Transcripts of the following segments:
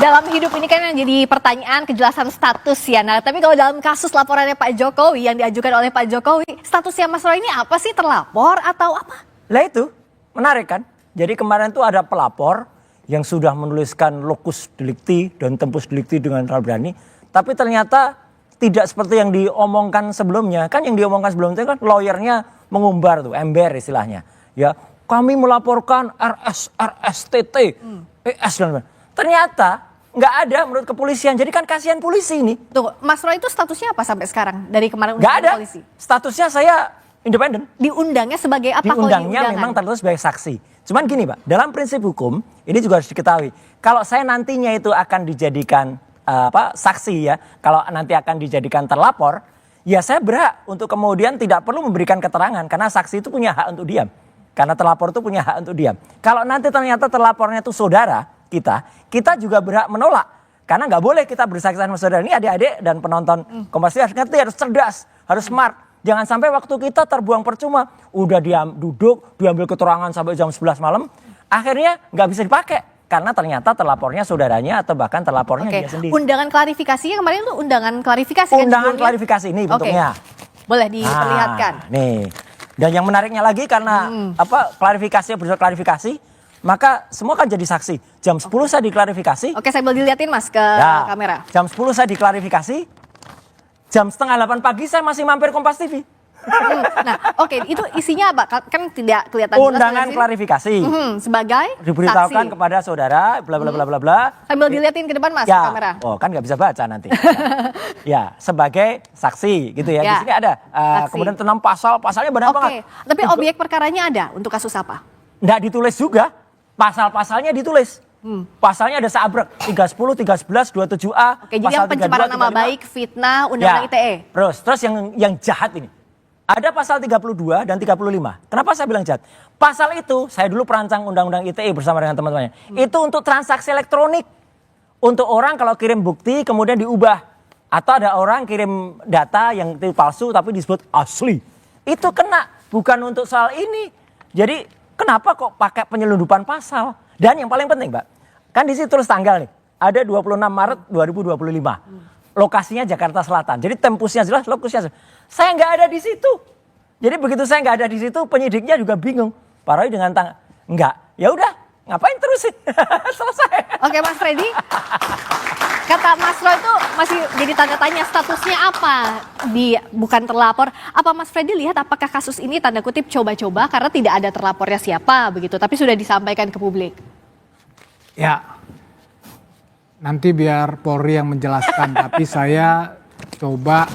Dalam hidup ini kan yang jadi pertanyaan kejelasan status ya. Nah, tapi kalau dalam kasus laporannya Pak Jokowi yang diajukan oleh Pak Jokowi, statusnya Mas Roy ini apa sih, terlapor atau apa? Lah itu, menarik kan? Jadi kemarin tuh ada pelapor yang sudah menuliskan locus delicti dan tempus delicti dengan terlalu berani. Tapi ternyata tidak seperti yang diomongkan sebelumnya. Kan yang diomongkan sebelumnya kan lawyernya mengumbar tuh, ember istilahnya. Ya, kami melaporkan RS, RSTT, ES dan lain-lain. Ternyata nggak ada menurut kepolisian. Jadi kan kasihan polisi ini. Tuh, Mas Roy itu statusnya apa sampai sekarang dari kemarin Nggak ada. polisi? Statusnya saya independen. Diundangnya sebagai apa? Diundangnya memang tertulis sebagai saksi. Cuman gini Pak, dalam prinsip hukum ini juga harus diketahui. Kalau saya nantinya itu akan dijadikan saksi ya, kalau nanti akan dijadikan terlapor, ya saya berhak untuk kemudian tidak perlu memberikan keterangan karena saksi itu punya hak untuk diam. Karena terlapor itu punya hak untuk diam. Kalau nanti ternyata terlapornya itu saudara kita juga berhak menolak. Karena nggak boleh kita bersaksi sama saudara. Ini adik-adik dan penonton Kompas TV harus ngerti, harus cerdas, harus smart. Jangan sampai waktu kita terbuang percuma. Udah duduk, diambil keterangan sampai jam 11 malam. Akhirnya nggak bisa dipakai. Karena ternyata terlapornya saudaranya atau bahkan terlapornya dia sendiri. Undangan klarifikasinya kemarin itu undangan klarifikasi kan? Undangan klarifikasi ini bentuknya. Boleh diperlihatkan. Nih. Dan yang menariknya lagi karena klarifikasi bersifat klarifikasi, maka semua kan jadi saksi. Jam 10 saya diklarifikasi. Oke, saya boleh dilihatin Mas ke kamera. Jam 10 saya diklarifikasi. Jam setengah 8 pagi saya masih mampir Kompas TV. Nah, oke, itu isinya apa? Kan tidak kelihatan. Undangan klarifikasi. Sebagai diberitahukan saksi kepada saudara, bla bla bla bla bla. Sambil dilihatin ke depan Mas ya, ke kamera. Oh, kan nggak bisa baca nanti. Ya, sebagai saksi gitu ya. Di sini ada. Kemudian tentang pasalnya banyak banget. Tapi objek perkaranya ada untuk kasus apa? Nggak ditulis juga. Pasal-pasalnya ditulis. Pasalnya ada seabrek 310, 311, 27A. Oke, jadi yang pencemaran nama baik, fitnah, undang-undang ITE. Terus yang jahat ini. Ada pasal 32 dan 35. Kenapa saya bilang jahat? Pasal itu saya dulu perancang undang-undang ITE bersama dengan teman-temannya. Itu untuk transaksi elektronik. Untuk orang kalau kirim bukti kemudian diubah. Atau ada orang kirim data yang itu palsu tapi disebut asli. Itu kena, bukan untuk soal ini. Jadi kenapa kok pakai penyelundupan pasal? Dan yang paling penting Mbak, kan di situ tulis tanggal nih. Ada 26 Maret 2025. Lokasinya Jakarta Selatan. Jadi tempusnya jelas, lokusnya jelas. Saya nggak ada di situ. Jadi begitu saya nggak ada di situ, penyidiknya juga bingung. Pak Roy dengan nggak. Ya udah, ngapain terusin? Selesai. Oke Mas Freddy, kata Mas Roy itu masih jadi tanda tanya statusnya apa? Bukan terlapor. Apa Mas Freddy lihat apakah kasus ini tanda kutip coba-coba karena tidak ada terlapornya siapa begitu, tapi sudah disampaikan ke publik? Ya, nanti biar Polri yang menjelaskan, tapi saya coba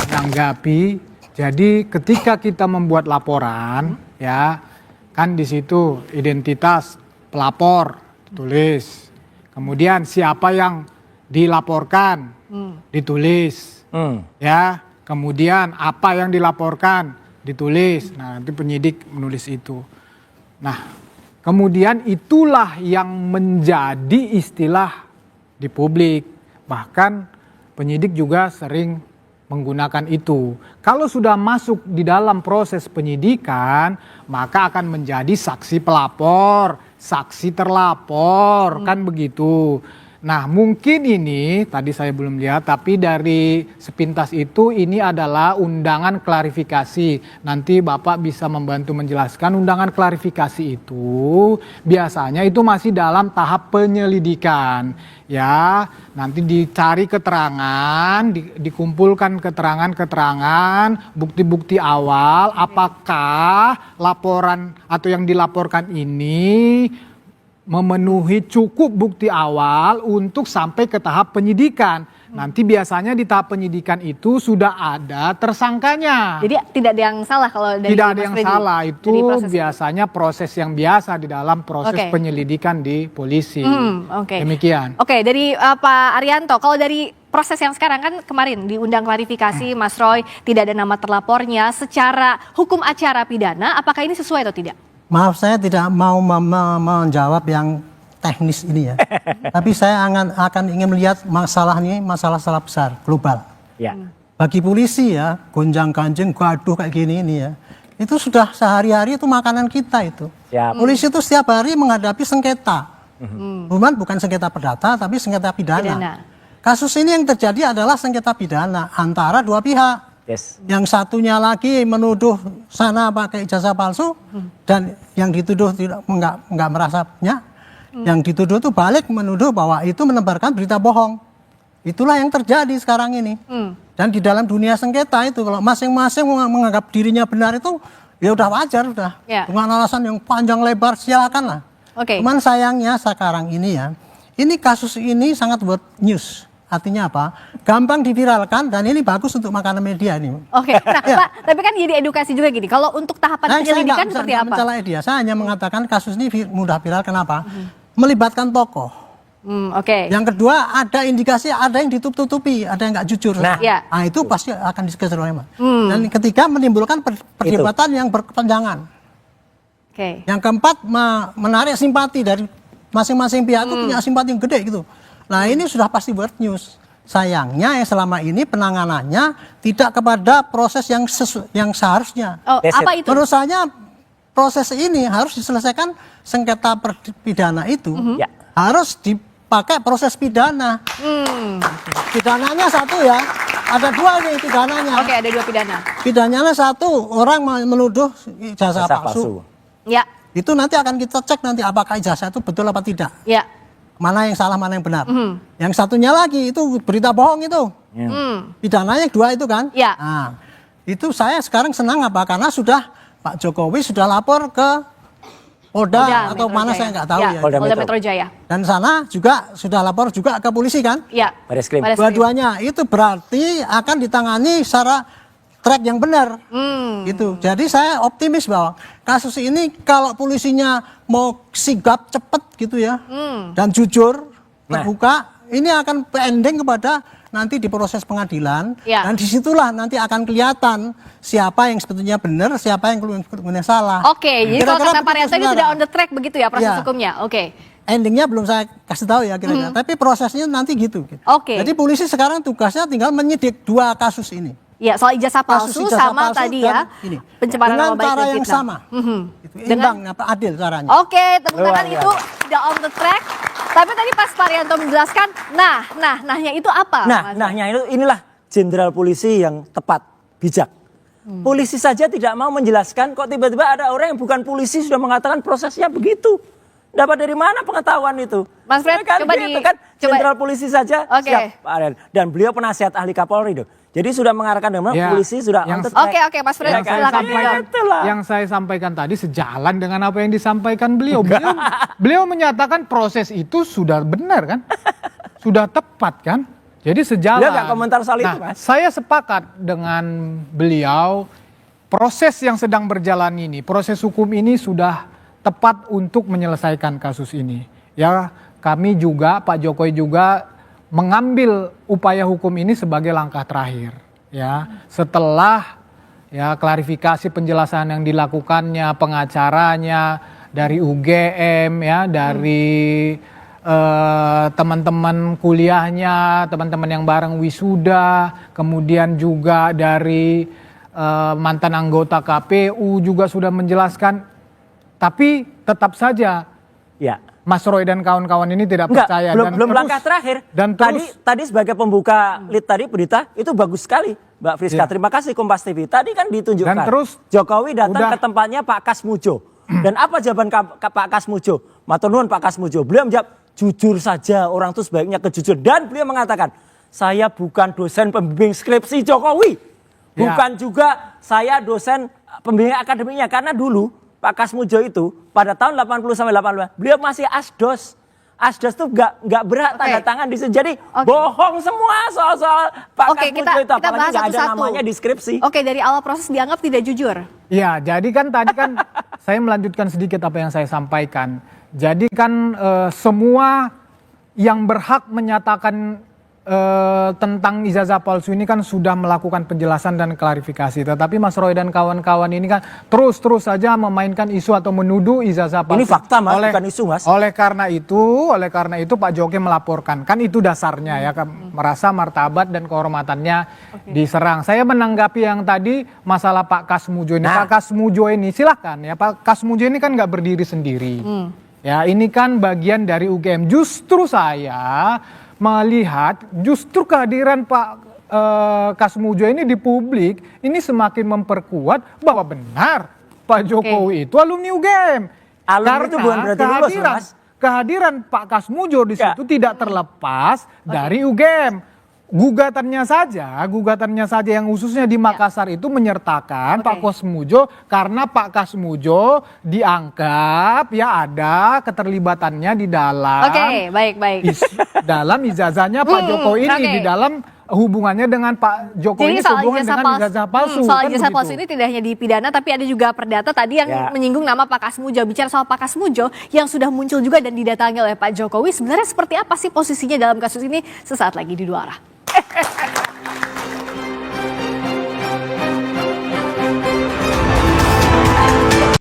menanggapi. Jadi ketika kita membuat laporan, ya kan di situ identitas pelapor ditulis, kemudian siapa yang dilaporkan ditulis, ya kemudian apa yang dilaporkan ditulis. Nah nanti penyidik menulis itu. Nah kemudian itulah yang menjadi istilah di publik. Bahkan penyidik juga sering menggunakan itu. Kalau sudah masuk di dalam proses penyidikan, maka akan menjadi saksi pelapor, saksi terlapor, kan begitu. Nah mungkin ini tadi saya belum lihat, tapi dari sepintas itu ini adalah undangan klarifikasi. Nanti Bapak bisa membantu menjelaskan. Undangan klarifikasi itu biasanya itu masih dalam tahap penyelidikan. Ya, nanti dicari keterangan, dikumpulkan keterangan-keterangan, bukti-bukti awal, apakah laporan atau yang dilaporkan ini memenuhi cukup bukti awal untuk sampai ke tahap penyidikan. Nanti biasanya di tahap penyidikan itu sudah ada tersangkanya. Jadi tidak ada yang salah kalau dari tidak ada yang salah, itu biasanya proses yang biasa di dalam proses penyelidikan di polisi. Demikian. Oke, dari Pak Arianto, kalau dari proses yang sekarang kan kemarin diundang klarifikasi Mas Roy, tidak ada nama terlapornya, secara hukum acara pidana apakah ini sesuai atau tidak? Maaf, saya tidak mau menjawab yang teknis ini ya. Tapi saya akan ingin melihat masalah ini, masalah besar, global. Ya. Bagi polisi ya, gonjang-ganjing, gaduh kayak gini ini ya. Itu sudah sehari-hari itu makanan kita itu. Siap. Polisi itu setiap hari menghadapi sengketa. Cuman bukan sengketa perdata tapi sengketa pidana. Kasus ini yang terjadi adalah sengketa pidana antara dua pihak. Yes. Yang satunya lagi menuduh sana pakai ijazah palsu dan yang dituduh nggak merasanya. Yang dituduh itu balik menuduh bahwa itu menebarkan berita bohong. Itulah yang terjadi sekarang ini. Dan di dalam dunia sengketa itu kalau masing-masing menganggap dirinya benar itu ya udah wajar udah. Dengan alasan yang panjang lebar silakan lah. Cuman sayangnya sekarang ini ya, ini kasus ini sangat buat news. Artinya apa? Gampang diviralkan dan ini bagus untuk makanan media ini. Nah Pak, tapi kan jadi edukasi juga gini. Kalau untuk tahapan penyelidikan seperti apa? Mencela dia, saya hanya mengatakan kasus ini mudah viral. Kenapa? Melibatkan tokoh. Yang kedua ada indikasi ada yang ditutup-tutupi, ada yang nggak jujur. Nah itu pasti akan dikejar oleh Dan ketiga menimbulkan perdebatan yang berkepanjangan. Yang keempat menarik simpati dari masing-masing pihak itu punya simpati yang gede gitu. Nah ini sudah pasti buat news. Sayangnya yang selama ini penanganannya tidak kepada proses yang seharusnya. Apa itu? Menurut saya proses ini harus diselesaikan sengketa pidana itu harus dipakai proses pidana. Pidananya satu ya, ada dua nih pidananya. Ada dua pidana. Pidananya satu, orang menuduh ijazah palsu. Itu nanti akan kita cek nanti apakah ijazah itu betul apa tidak. Mana yang salah, mana yang benar. Yang satunya lagi itu berita bohong itu. Pidananya dua itu kan. Nah, itu saya sekarang senang apa? Karena sudah Pak Jokowi sudah lapor ke Polda atau mana saya nggak tahu ya. Polda Metro Jaya. Dan sana juga sudah lapor juga ke polisi kan. Bareskrim. Dua-duanya itu berarti akan ditangani secara track yang benar. Gitu. Jadi saya optimis bahwa kasus ini kalau polisinya mau sigap cepet gitu ya dan jujur terbuka, ini akan pending kepada nanti di proses pengadilan dan disitulah nanti akan kelihatan siapa yang sebetulnya benar, siapa yang kemudian salah. Jadi kalau kata Pak Rianto ini sudah on the track begitu ya proses hukumnya. Endingnya belum saya kasih tahu ya kira-kira, tapi prosesnya nanti gitu. Jadi polisi sekarang tugasnya tinggal menyidik dua kasus ini. Soal ijazah palsu sama tadi ya pencemaran nama baik dengan cara yang sama. Imbang, adil caranya. Tepuk tangan itu sudah on the track. Tapi tadi pas Pak Rianto menjelaskan, nahnya itu apa? Nahnya itu inilah jenderal polisi yang tepat, bijak. Polisi saja tidak mau menjelaskan, kok tiba-tiba ada orang yang bukan polisi sudah mengatakan prosesnya begitu. Dapat dari mana pengetahuan itu? Mas Fred, coba jenderal polisi saja siap, Pak Aryan. Dan beliau penasihat ahli Kapolri. Jadi sudah mengarahkan dengan polisi sudah on the track. Mas Fred, yang saya sampaikan tadi sejalan dengan apa yang disampaikan beliau. Beliau menyatakan proses itu sudah benar kan? Sudah tepat kan? Jadi sejalan. Beliau nggak komentar soal itu, Mas. Saya sepakat dengan beliau, proses yang sedang berjalan ini, proses hukum ini sudah tepat untuk menyelesaikan kasus ini. Ya, kami juga, Pak Jokowi juga mengambil upaya hukum ini sebagai langkah terakhir. Ya, setelah klarifikasi penjelasan yang dilakukannya, pengacaranya dari UGM, dari teman-teman kuliahnya, teman-teman yang bareng wisuda, kemudian juga dari mantan anggota KPU juga sudah menjelaskan, tapi tetap saja Mas Roy dan kawan-kawan ini tidak percaya. Belum langkah terakhir. Dan tadi sebagai pembuka lead tadi berita itu bagus sekali, Mbak Friska. Terima kasih Kompas TV. Tadi kan ditunjukkan. Dan terus Jokowi datang ke tempatnya Pak Kasmujo. Dan apa jawaban Pak Kasmujo? Matur nuwun Pak Kasmujo. Beliau menjawab, jujur saja, orang itu sebaiknya kejujur. Dan beliau mengatakan, saya bukan dosen pembimbing skripsi Jokowi. Bukan juga saya dosen pembimbing akademiknya. Karena dulu Pak Kasmujo itu pada tahun 80 sampai 85 beliau masih asdos. Asdos tuh nggak berhak tanda tangan di situ. Jadi bohong semua soal Pak Kasmujo itu, apalagi nggak ada namanya di skripsi. Dari awal proses dianggap tidak jujur. Ya, jadi kan tadi kan saya melanjutkan sedikit apa yang saya sampaikan. Jadi kan semua yang berhak menyatakan tentang ijazah palsu ini kan sudah melakukan penjelasan dan klarifikasi. Tetapi Mas Roy dan kawan-kawan ini kan terus saja memainkan isu atau menuduh ijazah palsu. Ini fakta Mas, bukan isu Mas. Oleh karena itu Pak Jokowi melaporkan. Kan itu dasarnya ya, merasa martabat dan kehormatannya diserang. Saya menanggapi yang tadi masalah Pak Kasmujo ini. Pak Kasmujo ini silahkan ya, Pak Kasmujo ini kan nggak berdiri sendiri. Ya, ini kan bagian dari UGM. Justru saya melihat justru kehadiran Pak Kasmujo ini di publik ini semakin memperkuat bahwa benar Pak Jokowi itu alumni UGM. Alumni itu bukan berarti lulus, Mas. Kehadiran Pak Kasmujo di situ tidak terlepas dari UGM. Gugatannya saja yang khususnya di Makassar itu menyertakan Pak Kasmujo karena Pak Kasmujo dianggap ya ada keterlibatannya di dalam baik. dalam ijazahnya Pak Jokowi ini di dalam hubungannya dengan Pak Jokowi ini hubungan dengan ijazah palsu. Soal kan ijazah palsu begitu. ini tidak hanya di pidana tapi ada juga perdata tadi yang menyinggung nama Pak Kasmujo. Bicara soal Pak Kasmujo yang sudah muncul juga dan didatangi oleh Pak Jokowi, sebenarnya seperti apa sih posisinya dalam kasus ini? Sesaat lagi di Dua Arah.